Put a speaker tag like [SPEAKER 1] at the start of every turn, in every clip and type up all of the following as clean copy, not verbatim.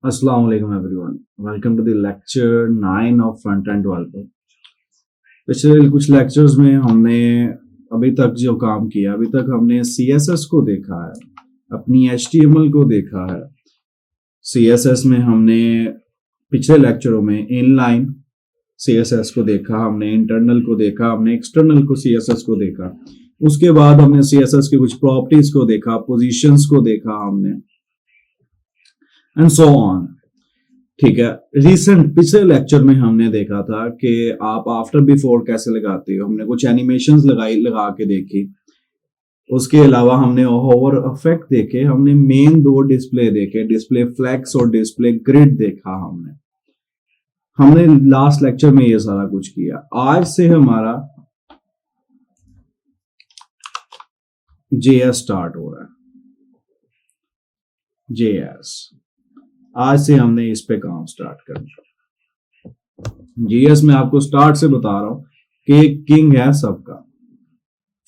[SPEAKER 1] Assalamu alaikum everyone. Welcome to the lecture 9 of front end developer. पिछले कुछ lectures में हमने अभी तक जो काम किया, अभी तक हमने CSS को देखा है, अपनी HTML को देखा है। CSS में हमने पिछले लेक्चरों में इनलाइन CSS को देखा, हमने इंटरनल को देखा, हमने एक्सटर्नल को CSS को देखा। उसके बाद हमने CSS के कुछ प्रॉपर्टीज को देखा, पोजीशंस को देखा हमने, एंड सो ऑन। ठीक है, पिछले लेक्चर में हमने देखा था कि आप आफ्टर बिफोर कैसे लगाते हो। हमने कुछ एनिमेशंस लगा के देखी। उसके अलावा हमने होवर इफेक्ट देखे, हमने मेन दो डिस्प्ले देखे, डिस्प्ले फ्लेक्स और डिस्प्ले ग्रिड देखा। हमने लास्ट लेक्चर में ये सारा कुछ किया। आज से हमारा JS स्टार्ट हो रहा है। JS आज से हमने इस पे काम स्टार्ट करना। JS में आपको स्टार्ट से बता रहा हूं कि किंग है सबका,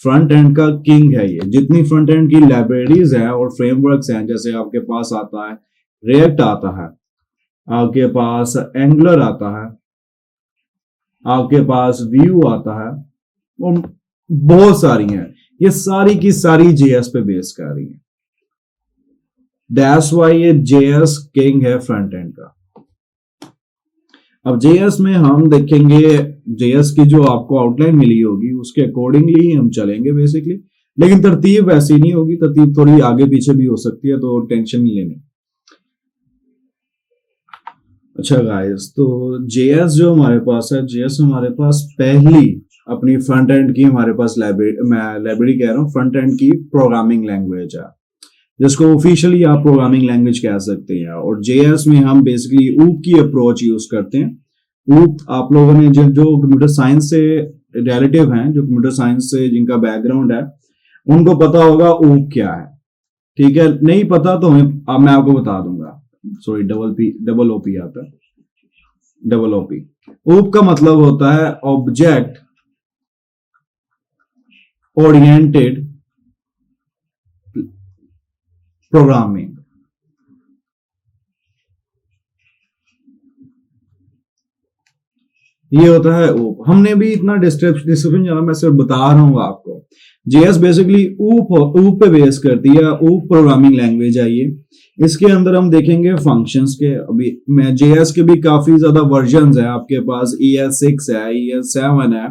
[SPEAKER 1] फ्रंट एंड का किंग है ये। जितनी फ्रंट एंड की लाइब्रेरीज हैं और फ्रेमवर्क्स हैं, जैसे आपके पास आता है रिएक्ट, आता है आपके पास एंगुलर, आता है आपके पास व्यू, आता है, और बहुत सारी हैं। ये सारी की सारी JS पे बेस कर रही है। That's why ये JS किंग है फ्रंट एंड का। अब JS में हम देखेंगे, JS की जो आपको आउटलाइन मिली होगी उसके अकॉर्डिंगली ही हम चलेंगे बेसिकली, लेकिन तरतीब वैसी नहीं होगी, तरतीब थोड़ी आगे पीछे भी हो सकती है, तो टेंशन नहीं लेनी। अच्छा गाइस, तो JS जो हमारे पास है, JS हमारे पास पहली अपनी फ्रंट एंड की हमारे पास लाइब्रेरी कह रहा हूँ, फ्रंट एंड की प्रोग्रामिंग लैंग्वेज है, जिसको ऑफिशियली आप प्रोग्रामिंग लैंग्वेज कह सकते हैं। और JS में हम बेसिकली ऊप की अप्रोच यूज करते हैं। ऊप आप लोगों ने जो कंप्यूटर साइंस से रिलेटिव हैं, जो कंप्यूटर साइंस से जिनका बैकग्राउंड है, उनको पता होगा ऊप क्या है। ठीक है, नहीं पता तो मैं आपको बता दूंगा। सॉरी, डबल ओपी आता है, डबल ओपी। ऊप का मतलब होता है ऑब्जेक्ट ओरिएंटेड प्रोग्रामिंग। ये होता है ऊप। हमने भी इतना डिस्क्रिप्शन जाना, मैं सिर्फ बता रहा हूं आपको। JS बेसिकली ऊप पे बेस करती है, ऊप प्रोग्रामिंग लैंग्वेज है ये। इसके अंदर हम देखेंगे फंक्शंस के। अभी मैं JS के भी काफी ज्यादा वर्जन्स है, आपके पास ES6 है, ES7 है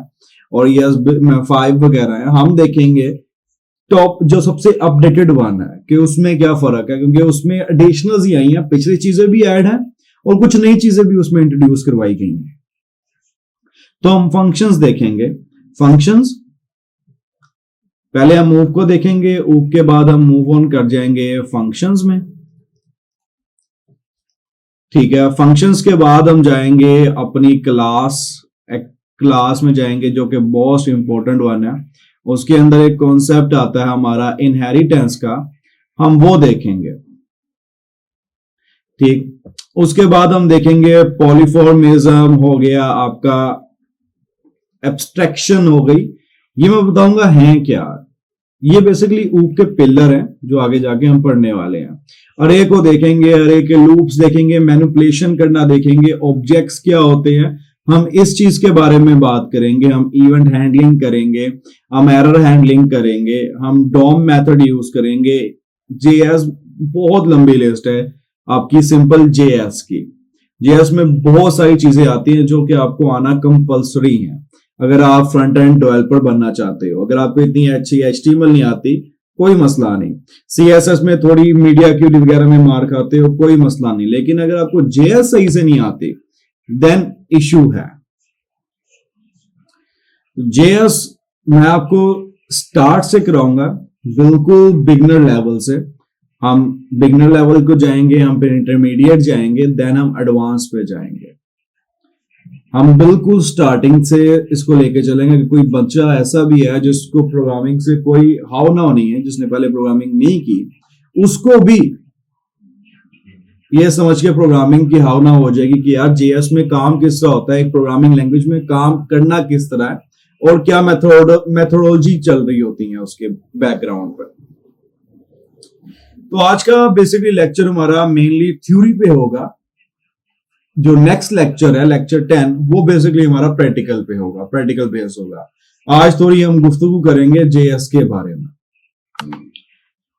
[SPEAKER 1] और ES5 वगैरह है। हम देखेंगे टॉप जो सबसे अपडेटेड वन है कि उसमें क्या फर्क है, क्योंकि उसमें एडिशनल्स ही आई हैं, पिछली चीजें भी ऐड हैं और कुछ नई चीजें भी उसमें इंट्रोड्यूस करवाई गई हैं। तो हम फंक्शंस देखेंगे। फंक्शंस पहले हम मूव को देखेंगे, ऊप के बाद हम मूव ऑन कर जाएंगे फंक्शंस में। ठीक है, फंक्शंस के बाद हम जाएंगे अपनी क्लास में जाएंगे, जो कि मोस्ट इंपॉर्टेंट वन है। उसके अंदर एक कॉन्सेप्ट आता है हमारा इनहेरिटेंस का, हम वो देखेंगे। ठीक, उसके बाद हम देखेंगे पॉलीफॉर्मिज्म हो गया, आपका एब्स्ट्रैक्शन हो गई। ये मैं बताऊंगा है क्या। ये बेसिकली ऊप के पिलर हैं जो आगे जाके हम पढ़ने वाले हैं। अरे को देखेंगे, अरे के लूप्स देखेंगे, मैनिपुलेशन करना देखेंगे, ऑब्जेक्ट्स क्या होते हैं, हम इस चीज के बारे में बात करेंगे। हम इवेंट हैंडलिंग करेंगे, हम एरर हैंडलिंग करेंगे, हम डॉम मेथड यूज करेंगे। JS बहुत लंबी लिस्ट है आपकी सिंपल JS की। JS में बहुत सारी चीजें आती हैं जो कि आपको आना कंपलसरी है अगर आप फ्रंट एंड डेवलपर बनना चाहते हो। अगर आपको इतनी अच्छी HTML नहीं आती, कोई मसला नहीं। CSS में थोड़ी मीडिया क्यूटी वगैरह में मार खाते हो, कोई मसला नहीं। लेकिन अगर आपको JS सही से नहीं आती, देन इशू है। JS मैं आपको स्टार्ट से कराऊंगा, बिल्कुल बिगनर लेवल से। हम बिगनर लेवल को जाएंगे, हम फिर इंटरमीडिएट जाएंगे, देन हम एडवांस पे जाएंगे। हम बिल्कुल स्टार्टिंग से इसको लेके चलेंगे कि कोई बच्चा ऐसा भी है जिसको प्रोग्रामिंग से कोई हाव नाव नहीं है, जिसने पहले प्रोग्रामिंग नहीं की, उसको भी ये समझ के प्रोग्रामिंग की हाव नाव हो जाएगी कि यार JS में काम किस तरह होता है, एक प्रोग्रामिंग लैंग्वेज में काम करना किस तरह है, और क्या मेथोडोलॉजी चल रही होती है उसके बैकग्राउंड पर। तो आज का बेसिकली लेक्चर हमारा मेनली थ्योरी पे होगा। जो नेक्स्ट लेक्चर है लेक्चर 10 वो बेसिकली हमारा प्रैक्टिकल पे होगा, प्रैक्टिकल बेस होगा। आज थोड़ी हम गुफ्तगू करेंगे जेएस के बारे में।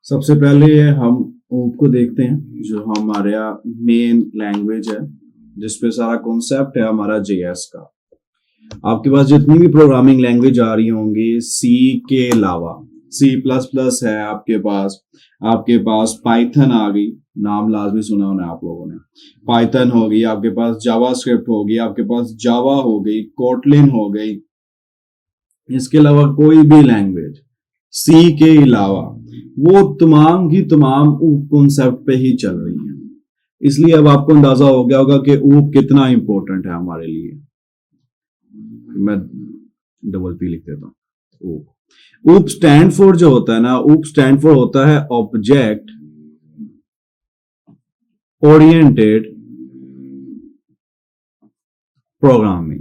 [SPEAKER 1] सबसे पहले हम ऊप को देखते हैं जो हमारा मेन लैंग्वेज है जिसपे सारा कॉन्सेप्ट है हमारा जेएस का। आपके पास जितनी भी प्रोग्रामिंग लैंग्वेज आ रही होंगी सी के अलावा C++ है आपके पास पाइथन आ गई, नाम लाजमी सुना होना आप लोगों ने। पाइथन हो गई, आपके पास जावास्क्रिप्ट होगी, आपके पास जावा हो गई, कोटलिन हो गई। इसके अलावा कोई भी लैंग्वेज सी के अलावा वो तमाम की तमाम ऊप कॉन्सेप्ट पे ही चल रही है। इसलिए अब आपको अंदाजा हो गया होगा कि ऊप कितना इंपॉर्टेंट है हमारे लिए। मैं डबल पी लिख देता हूं। ऊप स्टैंड फॉर जो होता है ना, ऊप स्टैंड फॉर होता है ऑब्जेक्ट ओरिएंटेड प्रोग्रामिंग।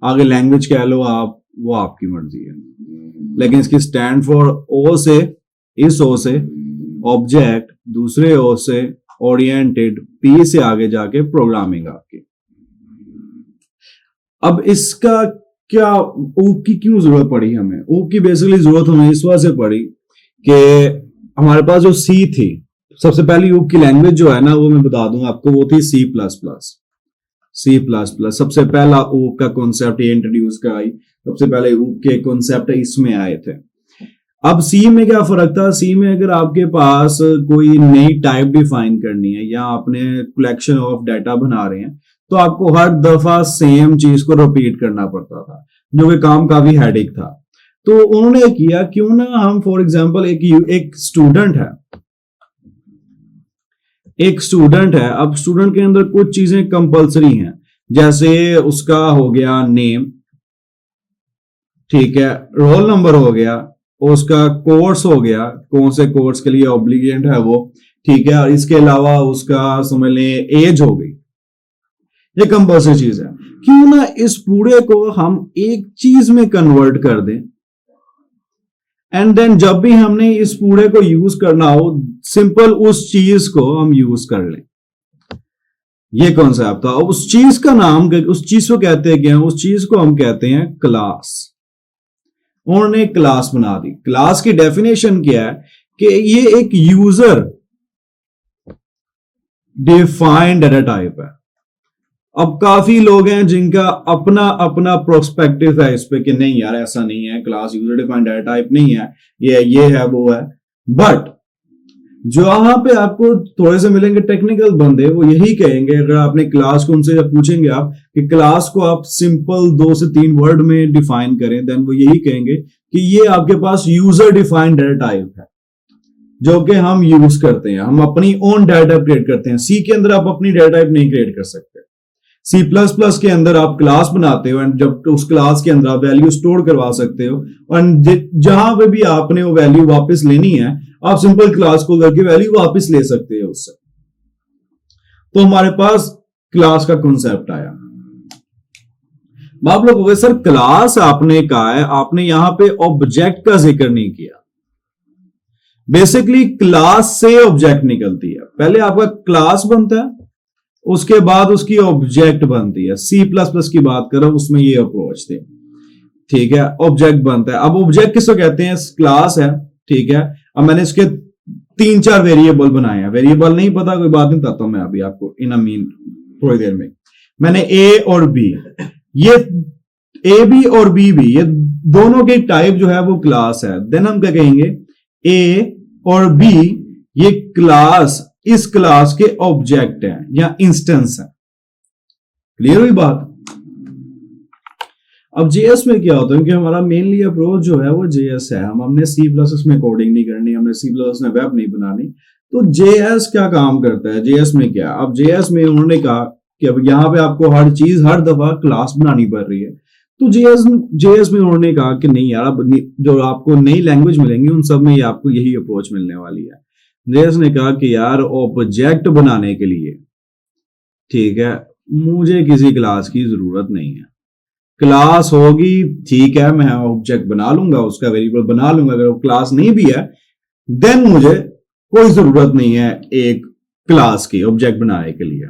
[SPEAKER 1] आगे लैंग्वेज कह लो आप, वो आपकी मर्जी है, लेकिन इसकी स्टैंड फॉर ओ से, इस ओ से ऑब्जेक्ट, दूसरे ओ से ओरिएंटेड, पी से आगे जाके प्रोग्रामिंग आपकी। अब इसका क्या ऊप की क्यों जरूरत पड़ी हमें? ऊप की बेसिकली जरूरत हमें इस वजह से पड़ी कि हमारे पास जो सी थी, सबसे पहली ऊप की लैंग्वेज जो है ना वो मैं बता दूं आपको, वो थी C++। सबसे पहला ऊप का कॉन्सेप्ट ये इंट्रोड्यूस कराई, सबसे पहले ऊप के कॉन्सेप्ट इसमें आए थे। अब सी में क्या फर्क था? सी में अगर आपके पास कोई नई टाइप डिफाइन करनी है या आपने कलेक्शन ऑफ डाटा बना रहे हैं तो आपको हर दफा सेम चीज को रिपीट करना पड़ता था, जो कि काम काफी हेडेक था। तो उन्होंने किया, क्यों ना हम फॉर एग्जांपल एक स्टूडेंट है, अब स्टूडेंट के अंदर कुछ चीजें कंपलसरी हैं, जैसे उसका हो गया नेम, ठीक है, रोल नंबर हो गया, उसका कोर्स हो गया, कौन से कोर्स के लिए ऑब्लिगेंट है वो, ठीक है, और इसके अलावा उसका समझ लें एज हो गई। ये कंपल्सरी चीज है। क्यों ना इस पूरे को हम एक चीज में कन्वर्ट कर दें, एंड देन जब भी हमने इस पूरे को यूज करना हो सिंपल उस चीज को हम यूज कर लें। ये कॉन्सेप्ट था। उस चीज का नाम, उस चीज को कहते हैं क्या? उस चीज को हम कहते हैं क्लास। उन्होंने क्लास बना दी। क्लास की डेफिनेशन क्या है कि ये एक यूजर डिफाइंड डाटा टाइप है। अब काफी लोग हैं जिनका अपना अपना प्रोस्पेक्टिव है इस पे कि नहीं यार ऐसा नहीं है, class user defined data type नहीं है, ये है वो है। बट जो वहां पे आपको थोड़े से मिलेंगे टेक्निकल बंदे, वो यही कहेंगे, अगर आपने क्लास को उनसे जब पूछेंगे आप कि क्लास को आप सिंपल 2 से 3 वर्ड में डिफाइन करें, देन वो यही कहेंगे कि ये आपके पास यूजर डिफाइंड डाटा टाइप है जो कि हम यूज करते हैं, हम अपनी ओन डाटा क्रिएट करते हैं। सी के अंदर आप अपनी डाटा टाइप नहीं क्रिएट कर सकते। C++ के अंदर आप क्लास बनाते हो एंड जब उस क्लास के अंदर आप वैल्यू स्टोर करवा सकते हो, और जहां पे भी आपने वो वैल्यू वापस लेनी है आप सिंपल क्लास को करके वैल्यू वापस ले सकते हो उससे। तो हमारे पास क्लास का कॉन्सेप्ट आया। आप लोग हो गए सर क्लास आपने कहा है, आपने यहां पे ऑब्जेक्ट का जिक्र नहीं किया। बेसिकली क्लास से ऑब्जेक्ट निकलती है। पहले आपका क्लास बनता है, उसके बाद उसकी ऑब्जेक्ट बनती है। C++ की बात करो उसमें ये अप्रोच थे, ठीक है, ऑब्जेक्ट बनता है। अब ऑब्जेक्ट किसको कहते हैं? क्लास है, ठीक है। अब मैंने इसके 3-4 वेरिएबल बनाए हैं, वेरिएबल नहीं पता कोई बात नहीं, बताता हूं मैं अभी आपको इन मीन थोड़ी देर में। मैंने ए और बी, ये ए बी और बी भी, ये दोनों के टाइप जो है वो क्लास है। देन हम क्या कहेंगे? ए और बी ये क्लास, इस क्लास के ऑब्जेक्ट है या इंस्टेंस है। क्लियर हुई बात? अब जेएस में क्या होता है कि हमारा मेनली अप्रोच जो है वो जेएस है। हमने C++ में कोडिंग नहीं करनी, हमने C++ में वेब नहीं बनानी। तो जेएस क्या काम करता है? जेएस में क्या, अब जेएस में उन्होंने कहा कि अब यहां पे आपको हर चीज हर दफा क्लास बनानी पड़ रही है। तो जेएस में उन्होंने कहा कि नहीं यार, अब जो आपको नई लैंग्वेज मिलेंगी उन सब में आपको यही अप्रोच मिलने वाली है। जेएस ने कहा कि यार ऑब्जेक्ट बनाने के लिए, ठीक है, मुझे किसी क्लास की जरूरत नहीं है। क्लास होगी ठीक है, मैं ऑब्जेक्ट बना लूंगा, उसका वेरिएबल बना लूंगा। अगर वो क्लास नहीं भी है देन मुझे कोई जरूरत नहीं है एक क्लास की ऑब्जेक्ट बनाने के लिए।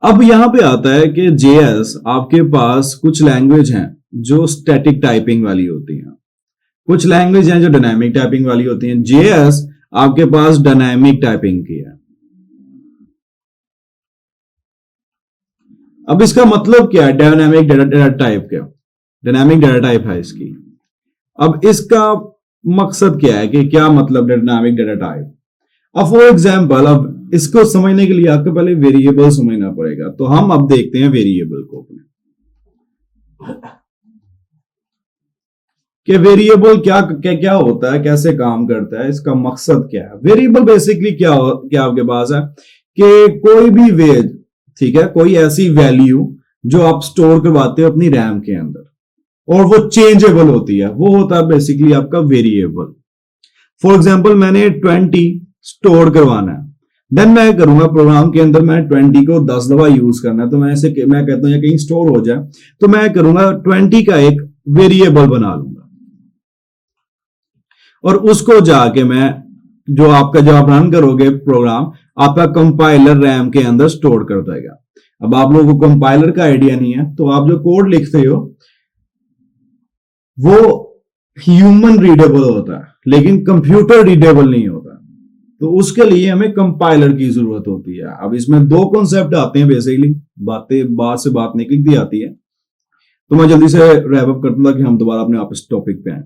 [SPEAKER 1] अब यहां पे आता है कि जेएस आपके पास कुछ लैंग्वेज हैं जो स्टैटिक टाइपिंग वाली होती हैं, कुछ लैंग्वेज हैं जो डायनामिक टाइपिंग वाली होती हैं। जेएस आपके पास डायनामिक टाइपिंग की है। अब इसका मतलब क्या है डायनामिक डाटा टाइप का? डायनामिक डाटा टाइप है इसकी। अब इसका मकसद क्या है कि क्या मतलब डायनामिक डाटा टाइप? अब फॉर एग्जांपल, अब इसको समझने के लिए आपको पहले वेरिएबल समझना पड़ेगा। तो हम अब देखते हैं वेरिएबल को अपने कि वेरिएबल क्या क्या क्या होता है, कैसे काम करता है, इसका मकसद क्या है। वेरिएबल बेसिकली क्या आपके पास है कि कोई भी वेज, ठीक है, कोई ऐसी वैल्यू जो आप स्टोर करवाते हो अपनी रैम के अंदर और वो चेंजेबल होती है, वो होता है बेसिकली आपका वेरिएबल। फॉर एग्जांपल मैंने 20 स्टोर करवाना है, देन मैं करूंगा प्रोग्राम के अंदर मैं 20 को 10 दफा यूज करना है, तो मैं कहता हूं कहीं स्टोर हो जाए, तो मैं करूंगा 20 का एक वेरिएबल बना लूंगा और उसको जाके मैं जो आप रन करोगे प्रोग्राम, आपका कंपाइलर रैम के अंदर स्टोर कर देगा। अब आप लोगों को कंपाइलर का आइडिया नहीं है, तो आप जो कोड लिखते हो वो ह्यूमन रीडेबल होता है लेकिन कंप्यूटर रीडेबल नहीं होता, तो उसके लिए हमें कंपाइलर की जरूरत होती है। अब इसमें दो कॉन्सेप्ट आते हैं बेसिकली, बात से बात निकलती आती है। तो मैं जल्दी से रैप अप करता था कि हम दोबारा अपने वापस टॉपिक पे आए।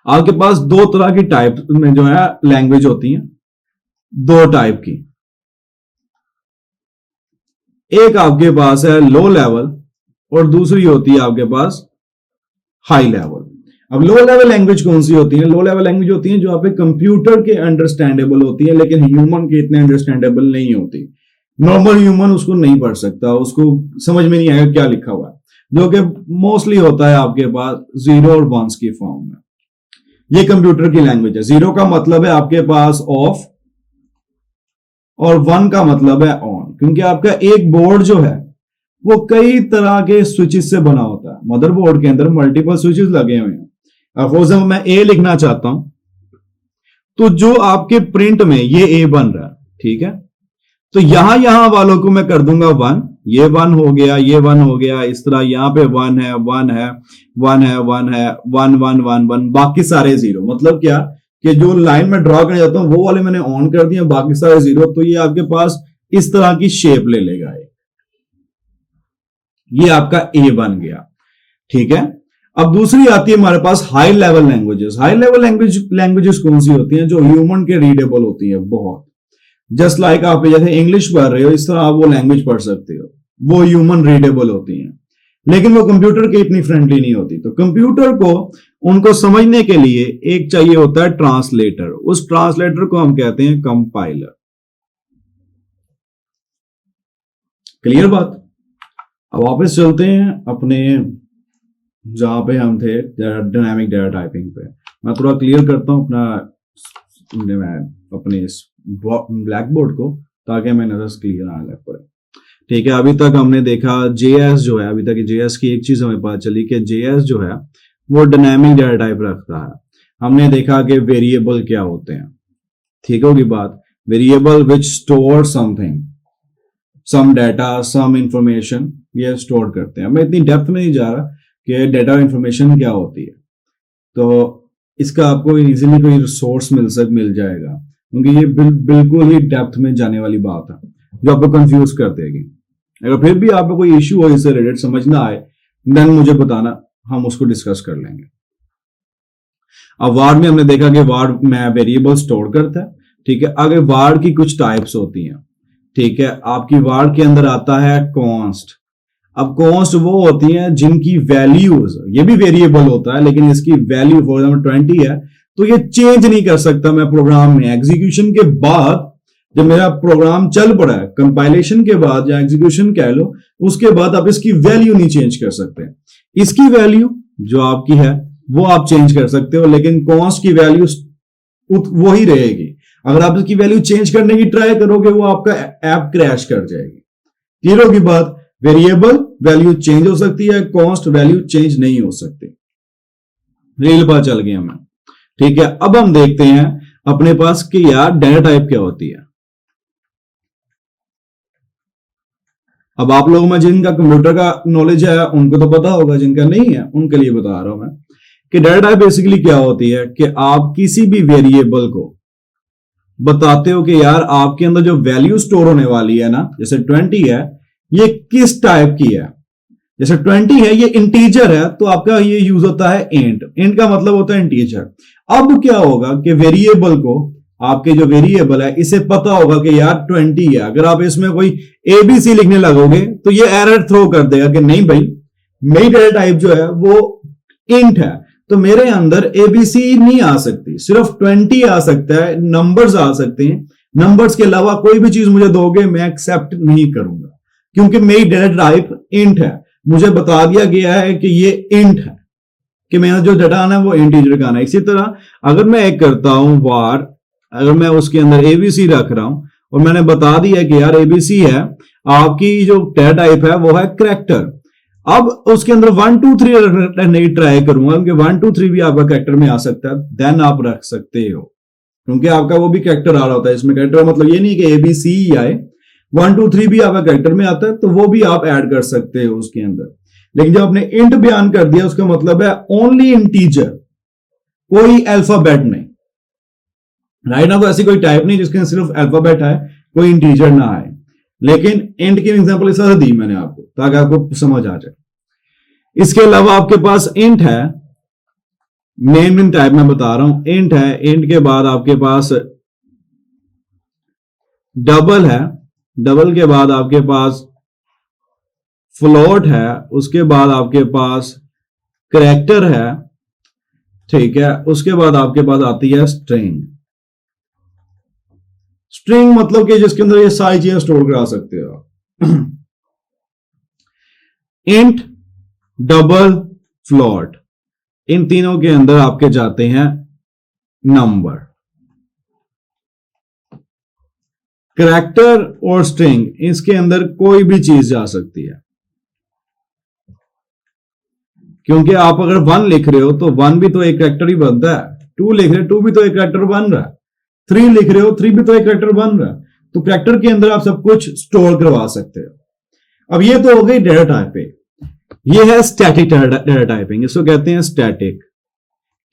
[SPEAKER 1] आपके पास दो तरह की टाइप में जो है लैंग्वेज होती हैं, दो टाइप की। एक आपके पास है लो लेवल और दूसरी होती है आपके पास हाई लेवल। अब लो लेवल लैंग्वेज कौन सी होती है? लो लेवल लैंग्वेज होती है जो आपके कंप्यूटर के अंडरस्टैंडेबल होती है लेकिन ह्यूमन के इतने अंडरस्टैंडेबल नहीं होती। नॉर्मल ह्यूमन उसको नहीं पढ़ सकता, उसको समझ में नहीं आएगा क्या लिखा हुआ है, जो कि मोस्टली होता है आपके पास 0 और 1 की फॉर्म में। ये कंप्यूटर की लैंग्वेज है। 0 का मतलब है आपके पास ऑफ और 1 का मतलब है ऑन, क्योंकि आपका एक बोर्ड जो है वो कई तरह के स्विचेस से बना होता है। मदरबोर्ड के अंदर मल्टीपल स्विचेस लगे हुए हैं। अब फॉर एग्जाम्पल मैं ए लिखना चाहता हूं, तो जो आपके प्रिंट में ये ए बन रहा है, ठीक है, तो यहां वालों को मैं कर दूंगा 1, ये 1 हो गया, ये 1 हो गया, इस तरह यहां पे 1 है, 1 है, 1 है, 1 है, 1 1 1 1, बाकी सारे 0। मतलब क्या कि जो लाइन में ड्रॉ करने जाता हूं वो वाले मैंने ऑन कर दिया, बाकी सारे 0। तो ये आपके पास इस तरह की शेप ले लेगा, ये आपका ए बन गया, ठीक है। अब दूसरी आती है हमारे पास high level languages. High level languages कौन सी होती हैं? जो ह्यूमन के रीडेबल होती है बहुत। जस्ट लाइक आप जैसे इंग्लिश पढ़ रहे हो, इस तरह आप वो लैंग्वेज पढ़ सकते हो, वो ह्यूमन रीडेबल होती हैं, लेकिन वो कंप्यूटर के इतनी फ्रेंडली नहीं होती। तो कंप्यूटर को उनको समझने के लिए एक चाहिए होता है ट्रांसलेटर। उस ट्रांसलेटर को हम कहते हैं कंपाइलर। क्लियर बात? अब वापस चलते हैं अपने जहां पे हम थे, डायनामिक डाटा टाइपिंग पे। मैं थोड़ा क्लियर करता हूं अपने इस ब्लैक बोर्ड को, ताकि हमें नजर क्लियर आने लग पड़े। ठीक है, अभी तक हमने देखा जेएस जो है, अभी तक जेएस की एक चीज हमें पता चली कि जेएस जो है वो डायनामिक डाटा टाइप रखता है। हमने देखा कि वेरिएबल क्या होते हैं, ठीक होगी बात। Variable which store something, some data, some information, ये स्टोर करते हैं। मैं इतनी डेप्थ में नहीं जा रहा कि डाटा इंफॉर्मेशन क्या होती है, तो इसका आपको इजीली कोई रिसोर्स मिल जाएगा, क्योंकि ये बिल्कुल ही डेप्थ में जाने वाली बात है जो आपको कंफ्यूज कर देगी। अगर फिर भी आपको कोई इश्यू हो इससे रिलेटेड समझना आए, देन मुझे बताना, हम उसको डिस्कस कर लेंगे। अब वार्ड में हमने देखा कि वार्ड में वेरिएबल स्टोर करता है, ठीक है। आगे वार्ड की कुछ टाइप्स होती हैं, ठीक है। आपकी वार्ड के अंदर आता है कॉन्स्ट। अब कॉन्स्ट वो होती है जिनकी वैल्यूज, ये भी वेरिएबल होता है लेकिन इसकी वैल्यू फॉर एग्जाम्पल 20 है, तो ये चेंज नहीं कर सकता मैं प्रोग्राम में। एग्जीक्यूशन के बाद जब मेरा प्रोग्राम चल पड़ा है, कंपाइलेशन के बाद या एग्जीक्यूशन कह लो, उसके बाद आप इसकी वैल्यू नहीं चेंज कर सकते। इसकी वैल्यू जो आपकी है वो आप चेंज कर सकते हो, लेकिन कॉन्स्ट की वैल्यू वो ही रहेगी। अगर आप इसकी वैल्यू चेंज करने की ट्राई करोगे, वो आपका ऐप क्रैश कर जाएगी। क्लियर होगी बात? वेरिएबल वैल्यू चेंज हो सकती है, कॉन्स्ट वैल्यू चेंज नहीं हो सकती। रील बात चल गई हमें, ठीक है। अब हम देखते हैं अपने पास कि यार डेटा टाइप क्या होती है। अब आप लोगों में जिनका कंप्यूटर का नॉलेज है उनको तो पता होगा, जिनका नहीं है उनके लिए बता रहा हूं मैं कि डेटा टाइप बेसिकली क्या होती है कि आप किसी भी वेरिएबल को बताते हो कि यार आपके अंदर जो वैल्यू स्टोर होने वाली है ना, जैसे 20 है, ये किस टाइप की है। जैसे 20 है ये इंटीजर है, तो आपका ये यूज होता है इंट। इंट का मतलब होता है इंटीजर। अब क्या होगा कि वेरिएबल को, आपके जो वेरिएबल है इसे पता होगा कि यार 20 है। अगर आप इसमें कोई एबीसी लिखने लगोगे तो ये एरर थ्रो कर देगा कि नहीं भाई, मेरी डेटा टाइप जो है वो इंट है, तो मेरे अंदर एबीसी नहीं आ सकती, सिर्फ 20 आ सकता है, नंबर्स आ सकते हैं। नंबर्स के अलावा कोई भी चीज मुझे दोगे मैं एक्सेप्ट नहीं करूंगा, क्योंकि मेरी डेटा टाइप इंट है। मुझे बता दिया गया है कि ये इंट है, कि मेरा जो डाटा आना है वो इंटीजर का आना है। इसी तरह अगर मैं एक करता हूं वार, अगर मैं उसके अंदर एबीसी रख रहा हूं और मैंने बता दिया कि यार एबीसी है, आपकी जो डेटा टाइप है वो है करैक्टर। अब उसके अंदर 1 2 3 नहीं ट्राई करूंगा, क्योंकि 1 2 3 भी आपका कैरेक्टर में आ सकता है, देन आप रख सकते हो, क्योंकि आपका वो भी कैरेक्टर आ रहा होता है। इसमें कैरेक्टर मतलब ये नहीं कि एबीसी ही आए, 1 2 3 भी आपका कैरेक्टर में आता है, तो वो भी आप ऐड कर सकते हो उसके अंदर। लेकिन जब आपने इंट बयान कर दिया, उसका मतलब है ओनली इंटीजर, कोई अल्फाबेट नहीं। राइट ना, तो ऐसी कोई टाइप नहीं जिसके सिर्फ अल्फाबेट है, कोई इंटीजर ना आए। लेकिन इंट की एग्जांपल इस तरह दी मैंने आपको ताकि आपको समझ आ जाए। इसके अलावा आपके पास इंट है, मेन टाइप में बता रहा हूं। इंट है, इंट के बाद आपके पास डबल है, डबल के बाद आपके पास फ्लोट है, उसके बाद आपके पास करैक्टर है, ठीक है। उसके बाद आपके पास आती है स्ट्रिंग। स्ट्रिंग मतलब कि जिसके अंदर ये सारी चीजें स्टोर करा सकते हो। इंट, डबल, फ्लोट, इन तीनों के अंदर आपके जाते हैं नंबर। करैक्टर और स्ट्रिंग, इसके अंदर कोई भी चीज जा सकती है, क्योंकि आप अगर 1 लिख रहे हो तो 1 भी तो एक करैक्टर ही बनता है, 2 लिख रहे हो 2 भी तो एक करैक्टर बन रहा है, 3 लिख रहे हो 3 भी तो एक करैक्टर बन रहा है। तो करैक्टर के अंदर आप सब कुछ स्टोर करवा सकते हो। अब ये तो हो गई डेटा टाइपिंग। ये है स्टैटिक डेटा टाइपिंग, इसको कहते हैं स्टैटिक,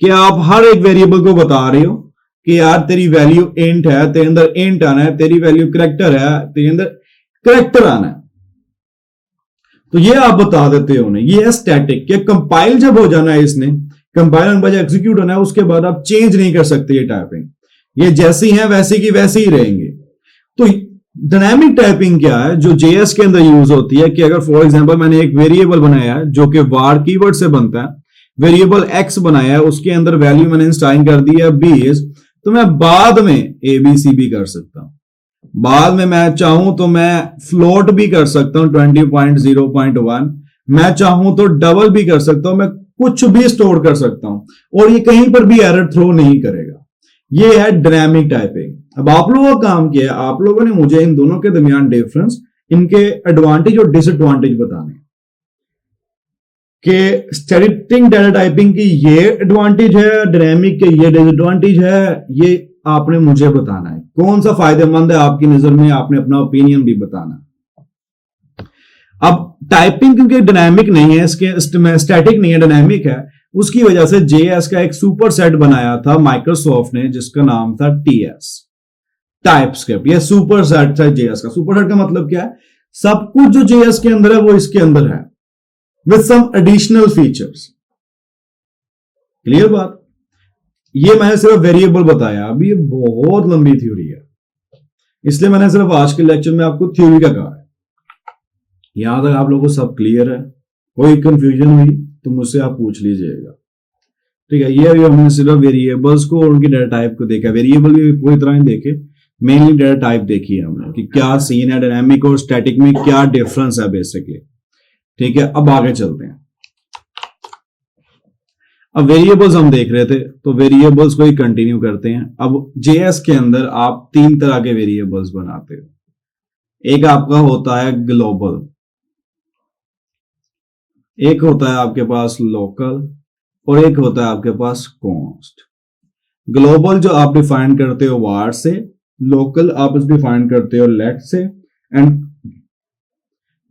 [SPEAKER 1] कि आप हर एक वेरिएबल को बता रहे हो कि यार तेरी वैल्यू इंट है, तेरे अंदर इंट आना है, तेरी वैल्यू करैक्टर है, तेरे अंदर करैक्टर आना है, तो ये आप बता देते हो उन्हें। ये है स्टैटिक, कि कंपाइल जब हो जाना है, इसने कंपाइल होने बाद एग्जीक्यूट होना है, उसके बाद आप चेंज नहीं कर सकते ये टाइपिंग, ये जैसी है वैसी की वैसी ही रहेंगे। तो डायनामिक टाइपिंग क्या है जो जेएस के अंदर यूज होती है, कि अगर फॉर एग्जांपल मैंने एक वेरिएबल बनाया है जो कि वार कीवर्ड से बनता है, वेरिएबल एक्स बनाया है, उसके अंदर वैल्यू मैंने इंस्टाइन कर दी है 20, तो मैं बाद में एबीसी भी कर सकता हूं, बाद में मैं चाहूं तो मैं फ्लोट भी कर सकता हूं 20.0.1, मैं चाहूं तो डबल भी कर सकता हूं, मैं कुछ भी स्टोर कर सकता हूं और ये कहीं पर भी एरर थ्रो नहीं करेगा। ये है डायनामिक टाइपिंग। अब आप लोगों का काम क्या है, आप लोगों ने मुझे इन दोनों के दरमियान डिफरेंस, इनके एडवांटेज और डिसएडवांटेज बताने, कि स्टैटिक डाटा टाइपिंग की ये एडवांटेज है, डायनामिक के ये डिसएडवांटेज है, ये आपने मुझे बताना है। कौन सा फायदेमंद है आपकी नजर में, आपने अपना ओपिनियन भी बताना है। अब टाइपिंग क्योंकि डायनामिक नहीं है, इसके स्टैटिक नहीं है, डायनामिक है, उसकी वजह से जेएस का एक सुपर सेट बनाया था माइक्रोसॉफ्ट ने, जिसका नाम था टीएस, टाइपस्क्रिप्ट। ये सुपर सेट था जेएस का। सुपर सेट का मतलब क्या है, सब कुछ जो जेएस के अंदर है वो इसके अंदर है, with some additional features. Clear बात। ये मैंने सिर्फ वेरिएबल बताया, अभी ये बहुत लंबी थ्योरी है, इसलिए मैंने सिर्फ आज के लेक्चर में आपको थ्योरी का कहा है। यहां तक आप लोगों को सब क्लियर है? कोई कंफ्यूजन हुई तो मुझसे आप पूछ लीजिएगा, ठीक है। ये अभी हमने सिर्फ वेरिएबल्स को और उनकी डेटा टाइप को देखा, वेरिएबल भी पूरी तरह नहीं देखे, मेनली डेटा टाइप देखी है हमने कि क्या सीन है, डायनामिक और स्टैटिक में क्या डिफरेंस है बेसिकली, ठीक है। अब आगे चलते हैं। अब वेरिएबल्स हम देख रहे थे, तो वेरिएबल्स को ही कंटिन्यू करते हैं। अब जेएस के अंदर आप 3 तरह के वेरिएबल्स बनाते हो। एक आपका होता है ग्लोबल, एक होता है आपके पास लोकल, और एक होता है आपके पास कॉन्स्ट। ग्लोबल जो आप डिफाइन करते हो वार से, लोकल आप डिफाइन करते हो लेट से, एंड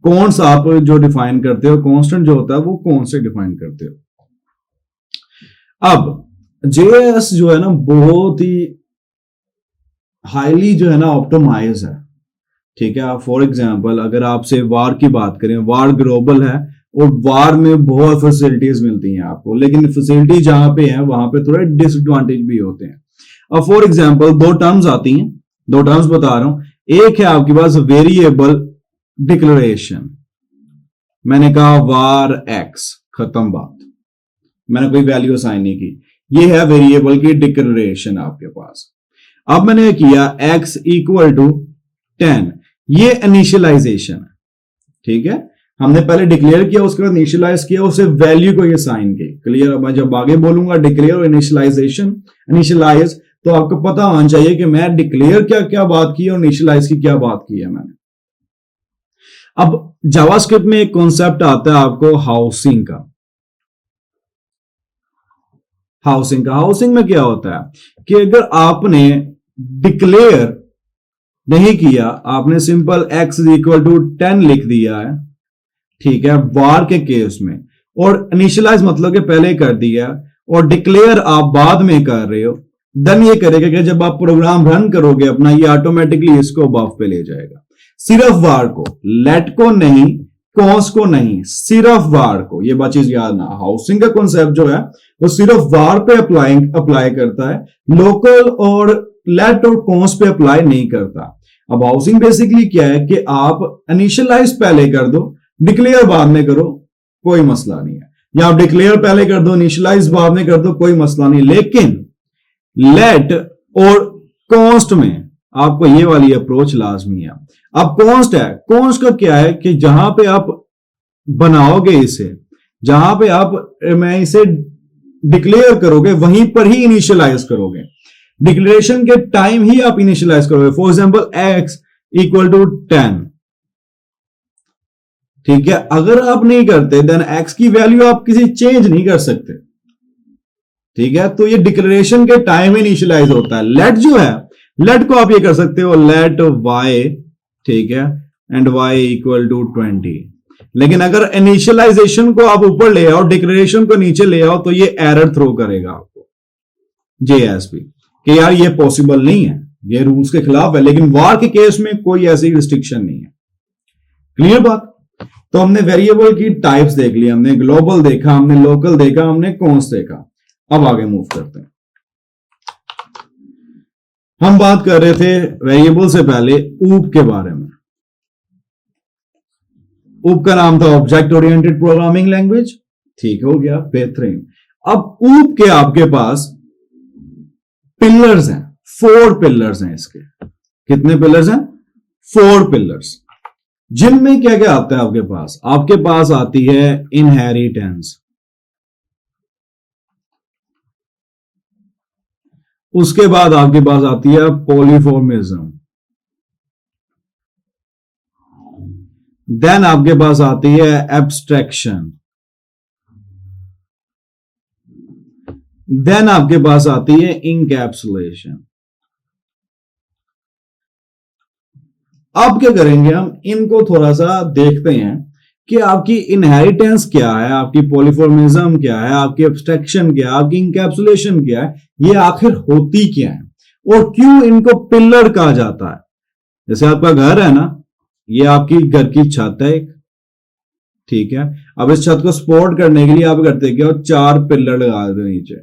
[SPEAKER 1] कॉन्स आप जो डिफाइन करते हो, कांस्टेंट जो होता है वो कौन से डिफाइन करते हो। अब जेएस जो है ना बहुत ही हाईली जो है ना ऑप्टिमाइज है, ठीक है। फॉर एग्जांपल अगर आपसे वार की बात करें, वार ग्लोबल है और वार में बहुत फैसिलिटीज मिलती हैं आपको, लेकिन फैसिलिटी जहां पे है वहां पे थोड़े डिसएडवांटेज भी होते हैं। अब फॉर एग्जांपल दो टर्म्स आती हैं, दो टर्म्स बता रहा हूं। एक है आपके पास वेरिएबल डिक्लेरेशन, मैंने कहा वार एक्स, खत्म बात, मैंने कोई वैल्यू असाइन नहीं की, ये है वेरिएबल की डिक्लेरेशन आपके पास। अब मैंने किया x इक्वल टू 10, ये इनिशियलाइजेशन है, ठीक है। हमने पहले डिक्लेयर किया, उसके बाद इनिशियलाइज किया, उसे वैल्यू को ये साइन की, क्लियर। अब मैं जब आगे बोलूंगा डिक्लेयर और इनिशियलाइजेशन, इनिशियलाइज, तो आपको पता होना चाहिए कि मैं डिक्लेयर क्या क्या बात की और इनिशियलाइज की क्या बात की है मैंने। अब जावास्क्रिप्ट में एक कॉन्सेप्ट आता है आपको हाउसिंग का। हाउसिंग में क्या होता है कि अगर आपने डिक्लेयर नहीं किया, आपने सिंपल x इक्वल टू 10 लिख दिया है, ठीक है, वार के केस में, और इनिशियलाइज मतलब कि पहले कर दिया, और डिक्लेयर आप बाद में कर रहे हो, देन ये करेगा कि जब आप प्रोग्राम रन करोगे अपना, ये ऑटोमेटिकली इसको बफ पे ले जाएगा। सिर्फ वार को, लेट को नहीं, कॉन्स को नहीं, सिर्फ वार को, ये बात चीज याद ना। हाउसिंग का कॉन्सेप्ट जो है वो सिर्फ वार पे अप्लाई करता है, लोकल और लेट और कॉन्स पे अप्लाई नहीं करता। अब हाउसिंग बेसिकली क्या है कि आप इनिशियलाइज पहले कर दो, डिक्लेयर बाद में करो, कोई मसला नहीं है, या आप डिक्लेयर पहले कर दो, इनिशियलाइज बाद में कर दो, कोई मसला नहीं। लेकिन लेट और कॉन्स्ट में आपको ये वाली अप्रोच लाजमी है। अब कॉन्स्ट है, कॉन्स्ट का क्या है कि जहां पे आप बनाओगे इसे, जहां पे आप मैं इसे डिक्लेयर करोगे वहीं पर ही इनिशियलाइज करोगे, डिक्लेरेशन के टाइम ही आप इनिशियलाइज करोगे। For example x equal to 10, ठीक है। अगर आप नहीं करते देन x की वैल्यू आप किसी चेंज नहीं कर सकते, ठीक है। तो ये डिक्लेरेशन के टाइम इनिशियलाइज होता है। लेट जो है, लेट को आप ये कर सकते हो लेट y, ठीक है, एंड y इक्वल टू 20। लेकिन अगर इनिशियलाइजेशन को आप ऊपर ले आओ, डिक्लेरेशन को नीचे ले आओ, तो ये एरर थ्रो करेगा आपको JSP कि यार ये पॉसिबल नहीं है, ये रूल्स के खिलाफ है। लेकिन वार के केस में कोई ऐसी रिस्ट्रिक्शन नहीं है, क्लियर बात। तो हमने वेरिएबल की टाइप्स देख ली, हमने ग्लोबल देखा, हमने लोकल देखा, हमने कॉन्स्ट देखा। अब आगे मूव करते हैं। हम बात कर रहे थे वेरिएबल से पहले ऊप के बारे में। ऊप का नाम था ऑब्जेक्ट ओरिएंटेड प्रोग्रामिंग लैंग्वेज, ठीक हो गया, बेहतरीन। अब ऊप के आपके पास पिलर्स हैं, 4 पिलर्स हैं इसके। कितने पिलर्स हैं? 4 पिलर्स, जिनमें क्या क्या आता है आपके पास? आपके पास आती है इनहेरिटेंस, उसके बाद आपके पास आती है पॉलीफॉर्मिज्म, देन आपके पास आती है एब्स्ट्रैक्शन, देन आपके पास आती है इनकैप्सुलेशन। अब क्या करेंगे हम, इनको थोड़ा सा देखते हैं कि आपकी इनहेरिटेंस क्या है, आपकी पॉलीफॉर्मिज्म क्या है, आपकी एब्स्ट्रैक्शन क्या है, आपकी इनकैप्सुलेशन क्या है, ये आखिर होती क्या है और क्यों इनको पिलर कहा जाता है। जैसे आपका घर है ना, ये आपकी घर की छत है एक, ठीक है। अब इस छत को सपोर्ट करने के लिए आप करते क्या हो, 4 पिलर लगा दो नीचे,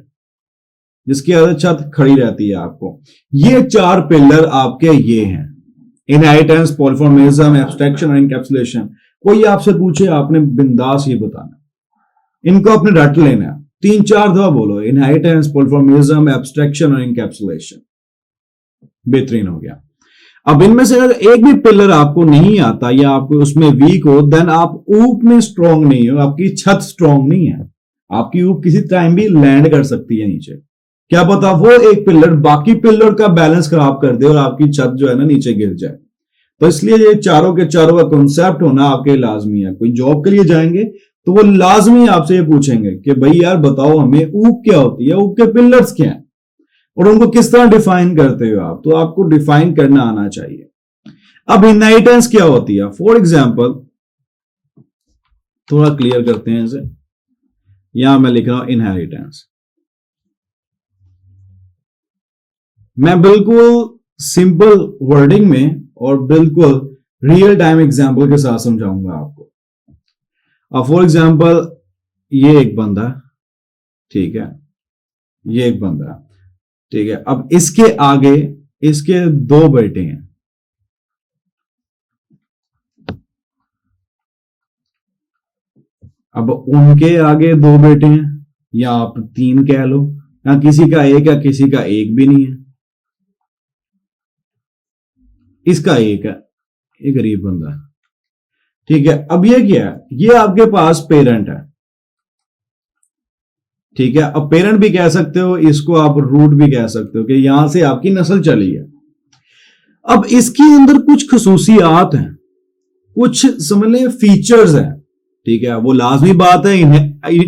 [SPEAKER 1] जिसकी वजह से छत खड़ी रहती है आपको। ये 4 पिलर आपके ये हैं, इनहेरिटेंस, पॉलीफॉर्मिज्म, एब्स्ट्रैक्शन और इनकैप्सुलेशन। कोई आपसे पूछे, आपने बिंदास ये बताना, इनको आपने रट लेना, 3-4 दफा बोलो, इनहेरिटेंस, पॉलीफॉर्मिज्म, एब्स्ट्रैक्शन और इनकैप्सुलेशन। बेहतरीन हो गया। अब इनमें से अगर एक भी पिलर आपको नहीं आता या आपको उसमें वीक हो, देन आप ऊप में स्ट्रांग नहीं हो, आपकी छत स्ट्रांग नहीं है, आपकी ऊप किसी टाइम भी लैंड कर सकती है नीचे। क्या पता वो एक पिलर बाकी पिलर का बैलेंस खराब कर दे और आपकी छत जो है ना नीचे गिर जाए। तो इसलिए ये चारों के चारों का कॉन्सेप्ट होना आपके लाजमी है। कोई जॉब के लिए जाएंगे तो वो लाजमी आपसे ये पूछेंगे कि भाई यार बताओ हमें ऊप क्या होती है, ऊप के पिलर्स क्या हैं। और उनको किस तरह डिफाइन करते हो आप, तो आपको डिफाइन करना आना चाहिए। अब इनहेरिटेंस क्या होती है, फॉर एग्जाम्पल थोड़ा क्लियर करते हैं इसे। यहां मैं लिख रहा हूं इनहेरिटेंस, मैं बिल्कुल सिंपल वर्डिंग में और बिल्कुल रियल टाइम एग्जांपल के साथ समझाऊंगा आपको। अब फॉर एग्जांपल ये एक बंदा, ठीक है, ये एक बंदा, ठीक है। अब इसके आगे इसके दो बेटे हैं, अब उनके आगे दो बेटे हैं, या आप तीन कह लो, या किसी का एक है, किसी का एक भी नहीं है, इसका एक है, एक गरीब बंदा, ठीक है। अब ये क्या है, ये आपके पास पेरेंट है, ठीक है। अब पेरेंट भी कह सकते हो, इसको आप रूट भी कह सकते हो कि यहां से आपकी नस्ल चली है। अब इसके अंदर कुछ खसूसियात हैं, कुछ समझ लें फीचर्स हैं, ठीक है। वो लाजमी बात है